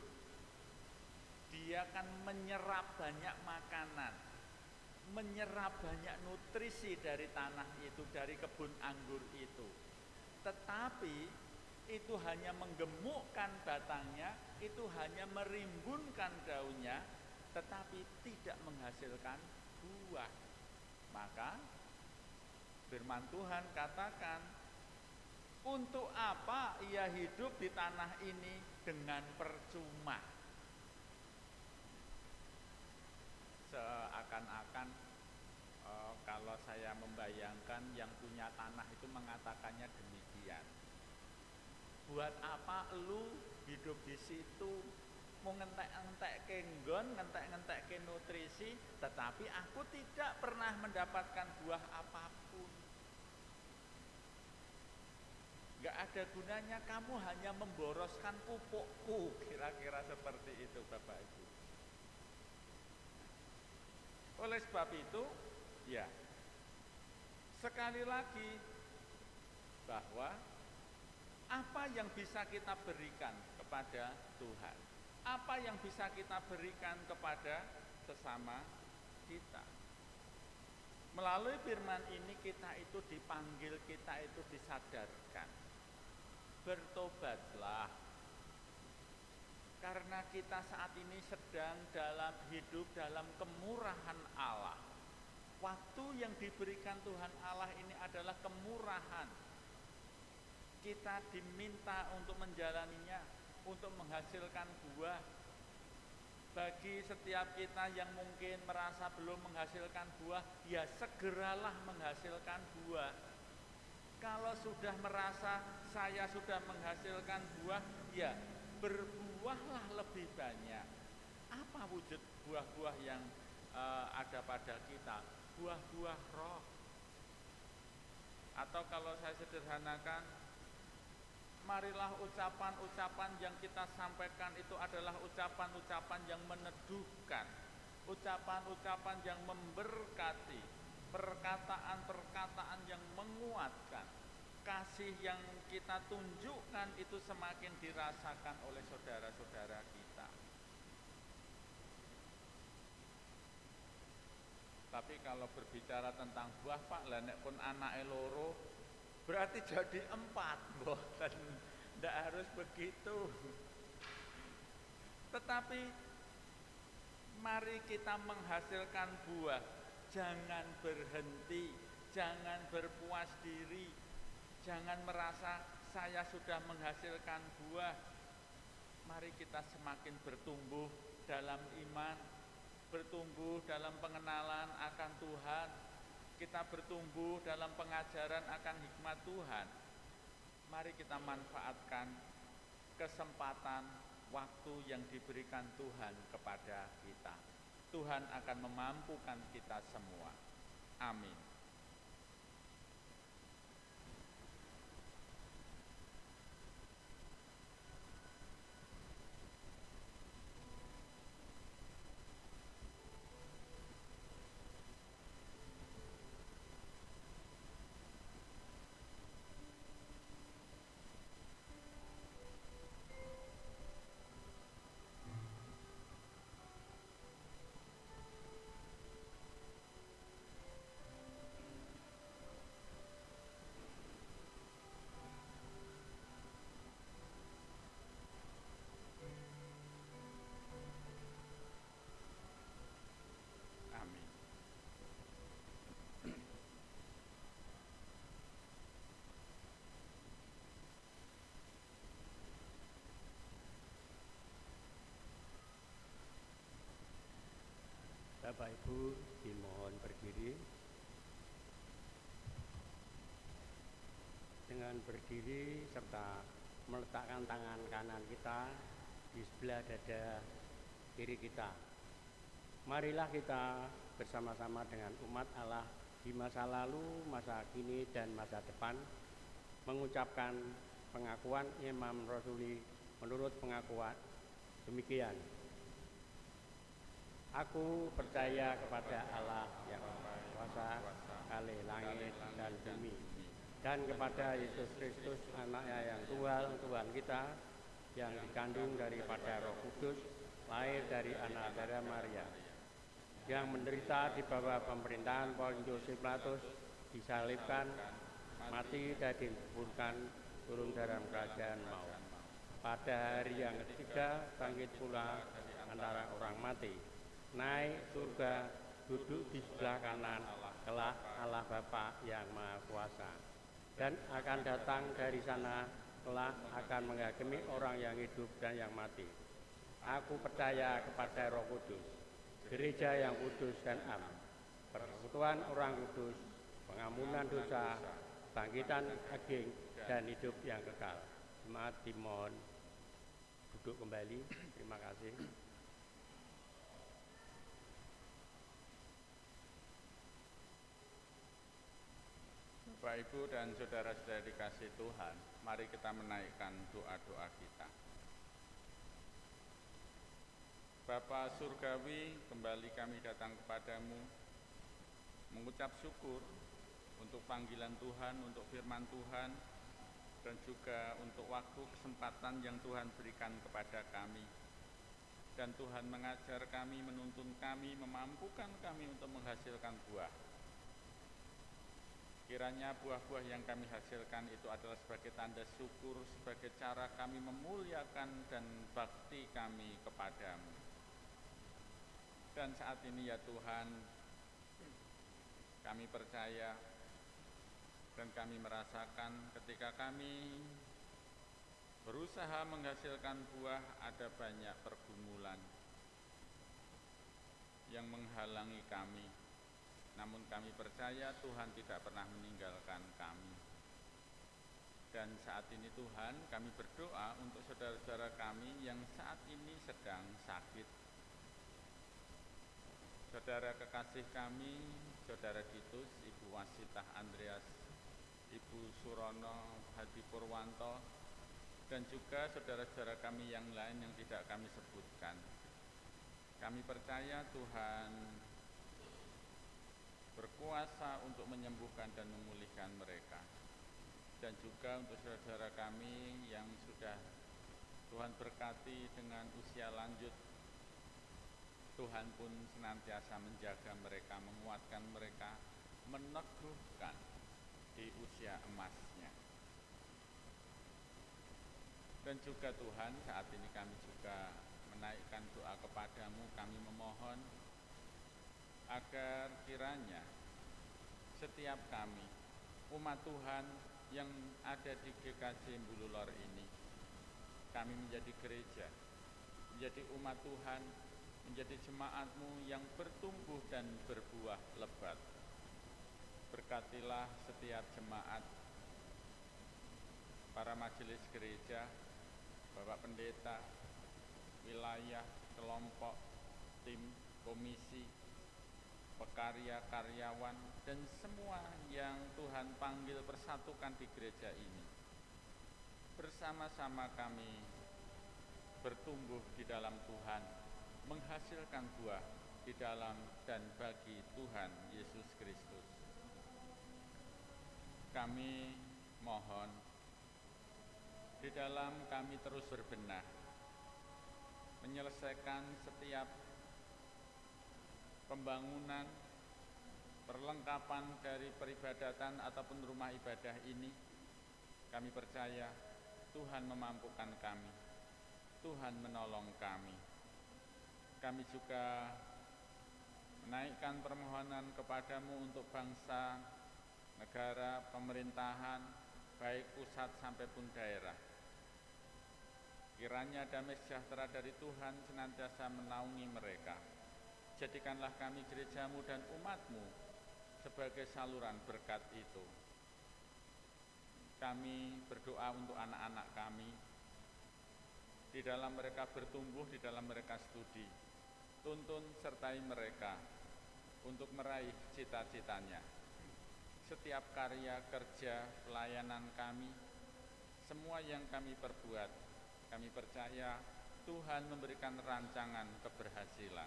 Dia akan menyerap banyak makanan, menyerap banyak nutrisi dari tanah itu, dari kebun anggur itu. Tetapi itu hanya menggemukkan batangnya, itu hanya merimbunkan daunnya, tetapi tidak menghasilkan buah. Maka firman Tuhan katakan, untuk apa ia hidup di tanah ini dengan percuma? Seakan-akan kalau saya membayangkan yang punya tanah itu mengatakannya demikian. Buat apa lu hidup di situ, mau ngentek-ngentek ke nggon, ngentek-ngentek ke nutrisi, tetapi aku tidak pernah mendapatkan buah apapun. Gak ada gunanya, kamu hanya memboroskan pupukku, kira-kira seperti itu Bapak Ibu. Oleh sebab itu, ya, sekali lagi bahwa apa yang bisa kita berikan kepada Tuhan, apa yang bisa kita berikan kepada sesama kita. Melalui firman ini kita itu dipanggil, kita itu disadarkan. Bertobatlah. Karena kita saat ini sedang hidup dalam kemurahan Allah. Waktu yang diberikan Tuhan Allah ini adalah kemurahan. Kita diminta untuk menjalaninya, untuk menghasilkan buah. Bagi setiap kita yang mungkin merasa belum menghasilkan buah, ya segeralah menghasilkan buah. Kalau sudah merasa saya sudah menghasilkan buah, ya berbuahlah lebih banyak. Apa wujud buah-buah yang ada pada kita? Buah-buah roh. Atau kalau saya sederhanakan, marilah ucapan-ucapan yang kita sampaikan itu adalah ucapan-ucapan yang meneduhkan, ucapan-ucapan yang memberkati, perkataan-perkataan yang menguatkan. Kasih yang kita tunjukkan itu semakin dirasakan oleh saudara-saudara kita. Tapi kalau berbicara tentang buah Pak, lah nek pun anake loro berarti jadi 4, boten. Ndak harus begitu. Tetapi mari kita menghasilkan buah. Jangan berhenti, jangan berpuas diri, jangan merasa saya sudah menghasilkan buah. Mari kita semakin bertumbuh dalam iman, bertumbuh dalam pengenalan akan Tuhan. Kita bertumbuh dalam pengajaran akan hikmat Tuhan. Mari kita manfaatkan kesempatan waktu yang diberikan Tuhan kepada kita. Tuhan akan memampukan kita semua. Amin. Bapak Ibu dimohon berdiri. Dengan berdiri serta meletakkan tangan kanan kita di sebelah dada kiri kita. Marilah kita bersama-sama dengan umat Allah di masa lalu, masa kini, dan masa depan mengucapkan pengakuan Imam Rasuli menurut pengakuan demikian. Aku percaya kepada Allah yang Maha Kuasa, kali langit dan bumi, dan kepada Yesus Kristus, Anaknya yang tunggal, Tuhan kita, yang dikandung daripada Roh Kudus, lahir dari anak darah Maria, yang menderita di bawah pemerintahan Pontius Pilatus, disalibkan, mati dan dikuburkan, turun dalam kerajaan maut. Pada hari yang ketiga bangkit pula antara orang mati, naik surga, duduk di sebelah kanan kelak Allah Bapa yang Maha Kuasa, dan akan datang dari sana kelak akan menghakimi orang yang hidup dan yang mati. Aku percaya kepada Roh Kudus, gereja yang kudus dan am, persekutuan orang kudus, pengampunan dosa, bangkitan ageng, dan hidup yang kekal. Jemaat dimohon duduk kembali. Terima kasih. Bapak, Ibu, dan saudara-saudara dikasih Tuhan, mari kita menaikkan doa-doa kita. Bapa Surgawi, kembali kami datang kepadamu, mengucap syukur untuk panggilan Tuhan, untuk firman Tuhan, dan juga untuk waktu kesempatan yang Tuhan berikan kepada kami. Dan Tuhan mengajar kami, menuntun kami, memampukan kami untuk menghasilkan buah. Kiranya buah-buah yang kami hasilkan itu adalah sebagai tanda syukur, sebagai cara kami memuliakan dan bakti kami kepadamu. Dan saat ini ya Tuhan, kami percaya dan kami merasakan ketika kami berusaha menghasilkan buah, ada banyak pergumulan yang menghalangi kami. Namun kami percaya Tuhan tidak pernah meninggalkan kami. Dan saat ini Tuhan, kami berdoa untuk saudara-saudara kami yang saat ini sedang sakit. Saudara kekasih kami, Saudara Titus, Ibu Wasitah Andreas, Ibu Surono Hadi Purwanto, dan juga saudara-saudara kami yang lain yang tidak kami sebutkan. Kami percaya Tuhan berkuasa untuk menyembuhkan dan memulihkan mereka. Dan juga untuk saudara-saudara kami yang sudah Tuhan berkati dengan usia lanjut, Tuhan pun senantiasa menjaga mereka, menguatkan mereka, meneguhkan di usia emasnya. Dan juga Tuhan, saat ini kami juga menaikkan doa kepadamu, kami memohon agar kiranya setiap kami, umat Tuhan yang ada di GKJ Mbululor ini, kami menjadi gereja, menjadi umat Tuhan, menjadi jemaat-Mu yang bertumbuh dan berbuah lebat. Berkatilah setiap jemaat, para majelis gereja, Bapak Pendeta, wilayah, kelompok, tim, komisi, pekarya, karyawan, dan semua yang Tuhan panggil persatukan di gereja ini. Bersama-sama kami bertumbuh di dalam Tuhan, menghasilkan buah di dalam dan bagi Tuhan Yesus Kristus. Kami mohon, di dalam kami terus berbenah, menyelesaikan setiap pembangunan, perlengkapan dari peribadatan ataupun rumah ibadah ini, kami percaya Tuhan memampukan kami, Tuhan menolong kami. Kami juga menaikkan permohonan kepadamu untuk bangsa, negara, pemerintahan, baik pusat sampai pun daerah. Kiranya damai sejahtera dari Tuhan senantiasa menaungi mereka. Jadikanlah kami gerejamu dan umatmu sebagai saluran berkat itu. Kami berdoa untuk anak-anak kami, di dalam mereka bertumbuh, di dalam mereka studi. Tuntun sertai mereka untuk meraih cita-citanya. Setiap karya, kerja, pelayanan kami, semua yang kami perbuat, kami percaya Tuhan memberikan rancangan keberhasilan.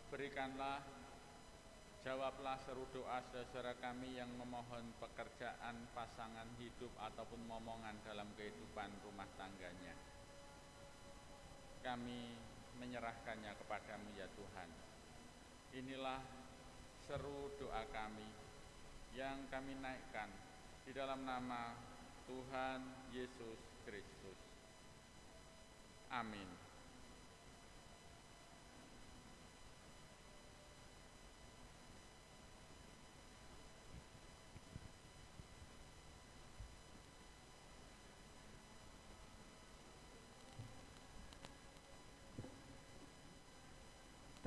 Berikanlah, jawablah seru doa saudara kami yang memohon pekerjaan, pasangan hidup ataupun momongan dalam kehidupan rumah tangganya. Kami menyerahkannya kepadamu ya Tuhan. Inilah seru doa kami yang kami naikkan di dalam nama Tuhan Yesus Kristus. Amin.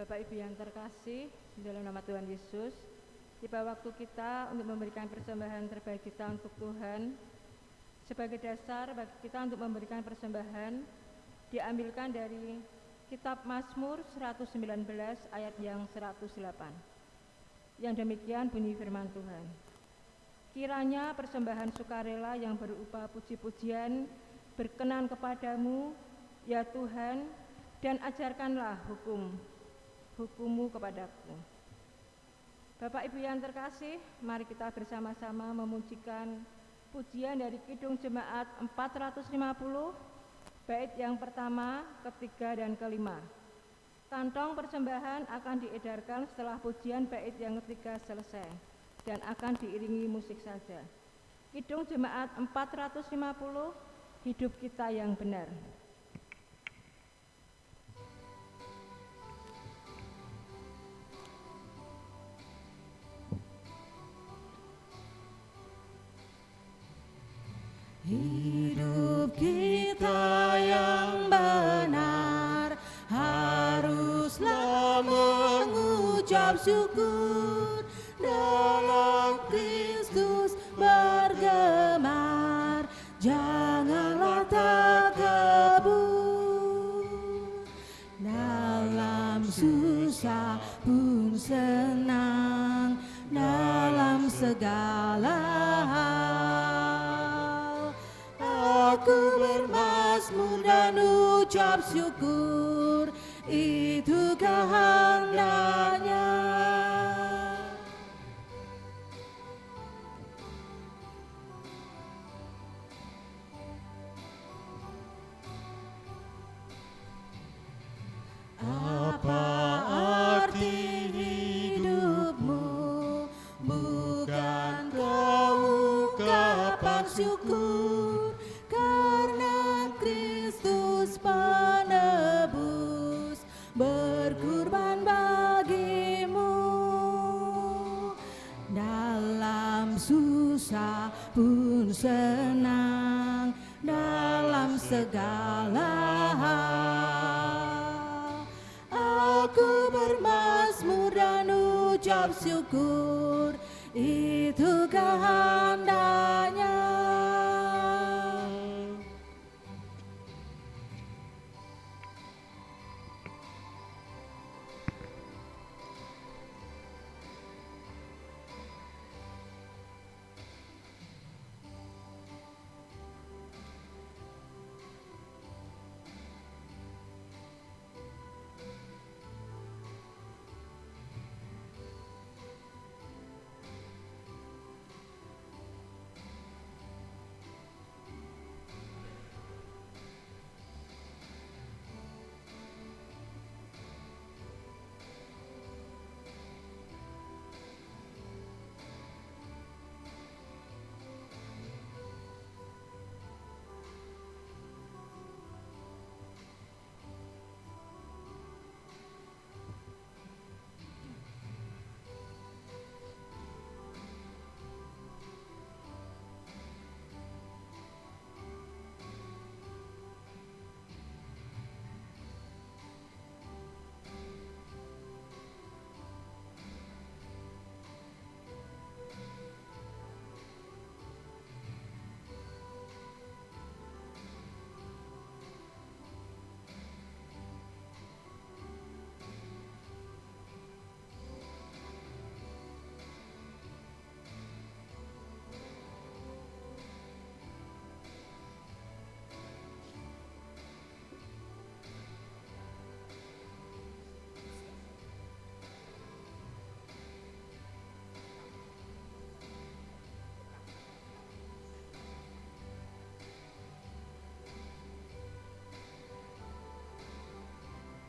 Bapak Ibu yang terkasih, di dalam nama Tuhan Yesus, tiba waktu kita untuk memberikan persembahan terbaik kita untuk Tuhan. Sebagai dasar bagi kita untuk memberikan persembahan, diambilkan dari Kitab Mazmur 119 ayat yang 108. Yang demikian bunyi firman Tuhan. Kiranya persembahan sukarela yang berupa puji-pujian berkenan kepadamu, ya Tuhan, dan ajarkanlah hukum-mu kepadaku. Bapak Ibu yang terkasih, mari kita bersama-sama memujikan pujian dari Kidung Jemaat 450, bait yang pertama, ketiga, dan kelima. Kantong persembahan akan diedarkan setelah pujian bait yang ketiga selesai dan akan diiringi musik saja. Kidung Jemaat 450, hidup kita yang benar. Hidup kita yang benar haruslah mengucap syukur, dalam Kristus bergemar, janganlah takabur. Dalam susah pun senang, dalam segala hal aku bermazmur dan ucap syukur, itu kehendaknya. Apa arti hidupmu? Bukan ungkapan syukur, karena Kristus penebus berkorban bagimu. Dalam susah pun senang, dalam segala hal aku bermazmur dan ucap syukur, itu kehendaknya.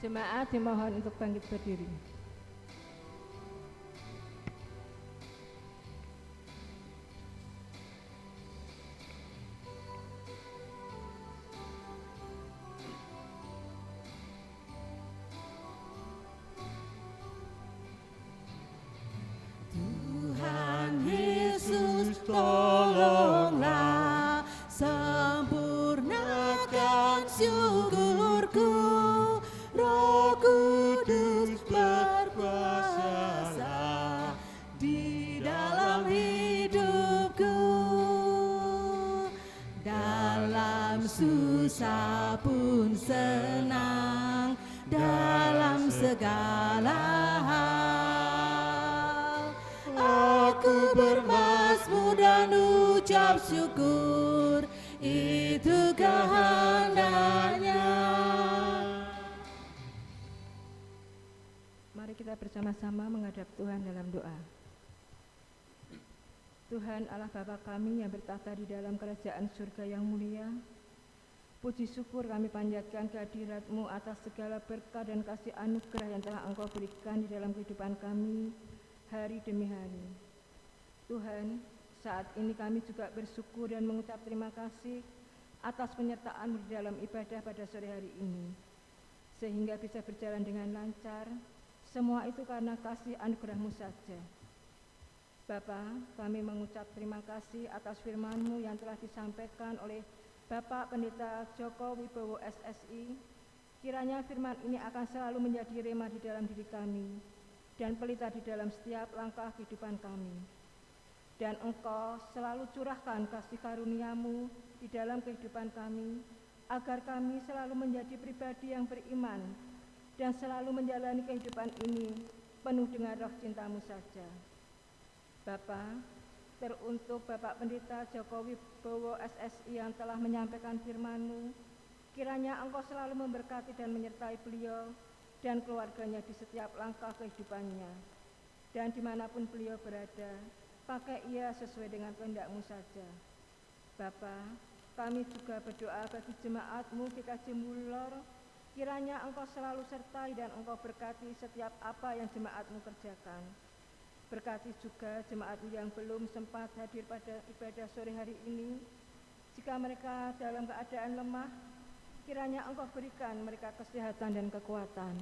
Jemaat dimohon untuk bangkit berdiri. Tuhan Yesus, tolonglah sempurnakan syukurku. Roh Kudus susah pun senang dalam segala hal. Aku bermazmur dan ucap syukur, itu kehendaknya. Mari kita bersama-sama menghadap Tuhan dalam doa. Tuhan Allah Bapa kami yang bertahta di dalam kerajaan surga yang mulia, puji syukur kami panjatkan kehadirat-Mu atas segala berkat dan kasih anugerah yang telah Engkau berikan di dalam kehidupan kami hari demi hari. Tuhan, saat ini kami juga bersyukur dan mengucap terima kasih atas penyertaan-Mu di dalam ibadah pada sore hari ini, sehingga bisa berjalan dengan lancar. Semua itu karena kasih anugerah-Mu saja. Bapa, kami mengucap terima kasih atas firman-Mu yang telah disampaikan oleh Bapak Pendeta Joko Wibowo SSI. Kiranya firman ini akan selalu menjadi rema di dalam diri kami dan pelita di dalam setiap langkah kehidupan kami. Dan Engkau selalu curahkan kasih karunia-Mu di dalam kehidupan kami, agar kami selalu menjadi pribadi yang beriman dan selalu menjalani kehidupan ini penuh dengan roh cinta-Mu saja. Bapa, teruntuk Bapak Pendeta Joko Wibowo SSI yang telah menyampaikan firman-Mu, kiranya Engkau selalu memberkati dan menyertai beliau dan keluarganya di setiap langkah kehidupannya. Dan dimanapun beliau berada, pakai ia sesuai dengan kehendak-Mu saja. Bapa, kami juga berdoa bagi jemaat-Mu GKJ Mulor, kiranya Engkau selalu sertai dan Engkau berkati setiap apa yang jemaat-Mu kerjakan. Berkati juga jemaat yang belum sempat hadir pada ibadah sore hari ini. Jika mereka dalam keadaan lemah, kiranya Engkau berikan mereka kesehatan dan kekuatan.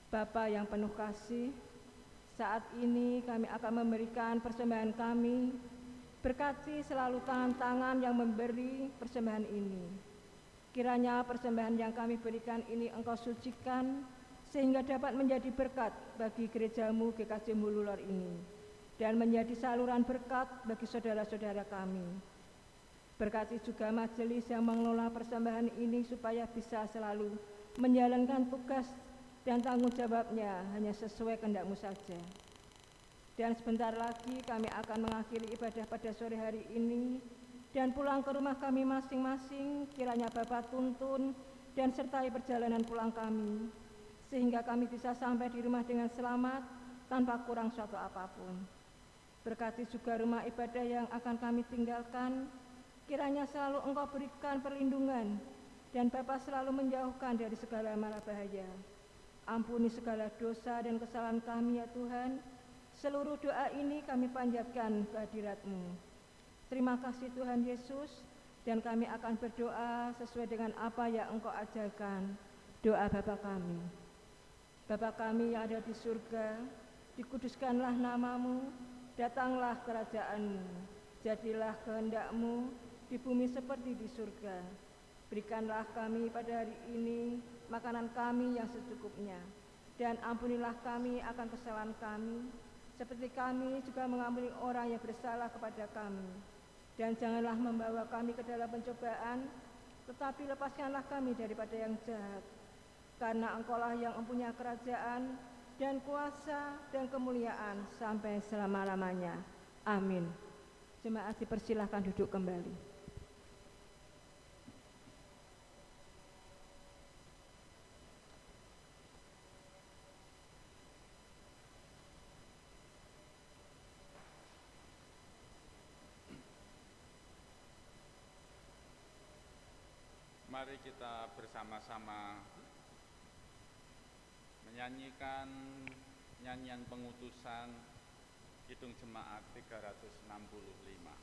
Bapa yang penuh kasih, saat ini kami akan memberikan persembahan kami. Berkati selalu tangan-tangan yang memberi persembahan ini. Kiranya persembahan yang kami berikan ini Engkau sucikan, sehingga dapat menjadi berkat bagi gereja-Mu GKJ Mulor ini dan menjadi saluran berkat bagi saudara-saudara kami. Berkati juga majelis yang mengelola persembahan ini supaya bisa selalu menjalankan tugas dan tanggung jawabnya hanya sesuai kehendak-Mu saja. Dan sebentar lagi kami akan mengakhiri ibadah pada sore hari ini dan pulang ke rumah kami masing-masing. Kiranya Bapa tuntun dan sertai perjalanan pulang kami, sehingga kami bisa sampai di rumah dengan selamat tanpa kurang suatu apapun. Berkati juga rumah ibadah yang akan kami tinggalkan, kiranya selalu Engkau berikan perlindungan dan Bapa selalu menjauhkan dari segala mara bahaya. Ampuni segala dosa dan kesalahan kami ya Tuhan. Seluruh doa ini kami panjatkan kehadirat-Mu. Terima kasih Tuhan Yesus, dan kami akan berdoa sesuai dengan apa yang Engkau ajarkan. Doa Bapa kami. Bapa kami yang ada di surga, dikuduskanlah nama-Mu, datanglah kerajaan-Mu, jadilah kehendak-Mu di bumi seperti di surga. Berikanlah kami pada hari ini makanan kami yang secukupnya, dan ampunilah kami akan kesalahan kami, seperti kami juga mengampuni orang yang bersalah kepada kami. Dan janganlah membawa kami ke dalam pencobaan, tetapi lepaskanlah kami daripada yang jahat. Karena Engkaulah yang mempunyai kerajaan dan kuasa dan kemuliaan sampai selama-lamanya. Amin. Jemaat dipersilahkan duduk kembali. Mari kita bersama-sama menyanyikan nyanyian pengutusan Kidung Jemaat 365.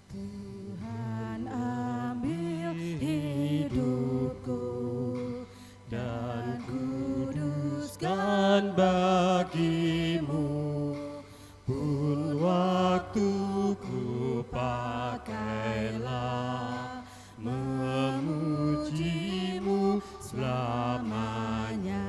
Tuhan ambil hidupku dan kuduskan bagi-Mu, pun waktuku pakailah selamanya.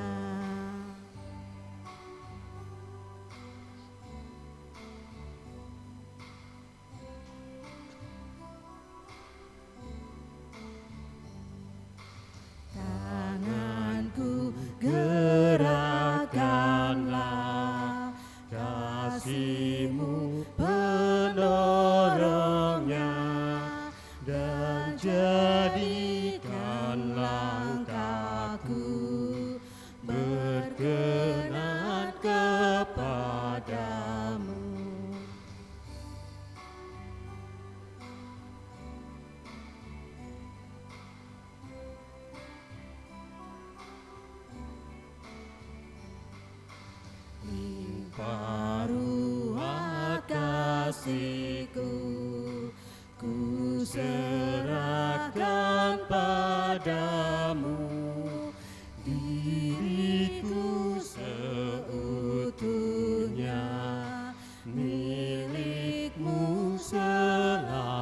Tanganku gerakkanlah, kasih-Mu penolongnya, dan jadikan langkahku berkenan kepadamu. Limpah ruah kasih-Ku, ku serahkan padamu, diriku seutuhnya, milik-Mu selamanya.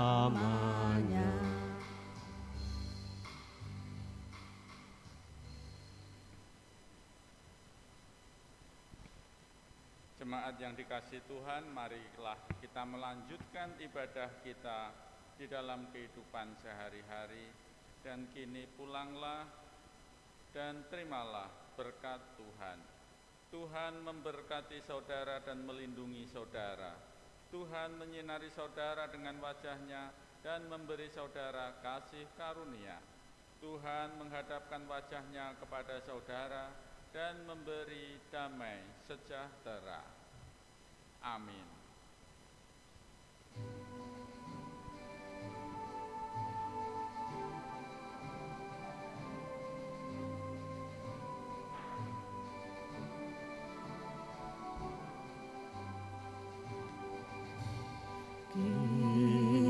Jemaat yang dikasihi Tuhan, marilah kita melanjutkan ibadah kita di dalam kehidupan sehari-hari, dan kini pulanglah dan terimalah berkat Tuhan. Tuhan memberkati saudara dan melindungi saudara. Tuhan menyinari saudara dengan wajah-Nya dan memberi saudara kasih karunia. Tuhan menghadapkan wajah-Nya kepada saudara dan memberi damai sejahtera. Amin.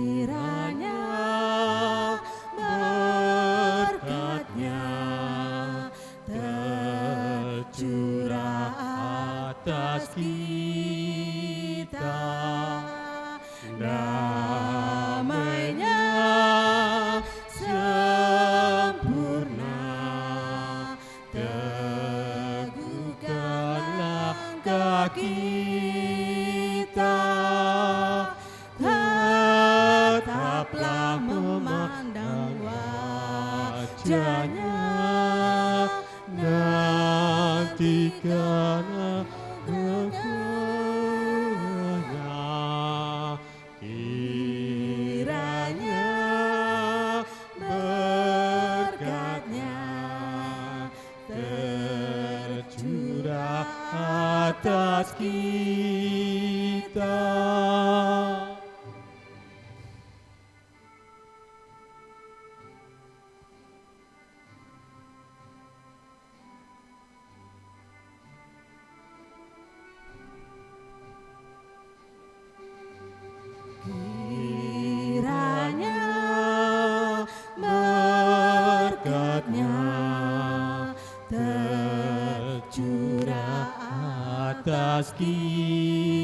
Kiranya berkat-Nya tercurah atas kita, damai-Nya sempurna, teguhkan langkah kita, tetaplah memandang wajah-Nya, nantikan kemuliaan-Nya. Kiranya berkat-Nya tercurah atas kita. Kiranya berkat-Nya tercurah atas kita,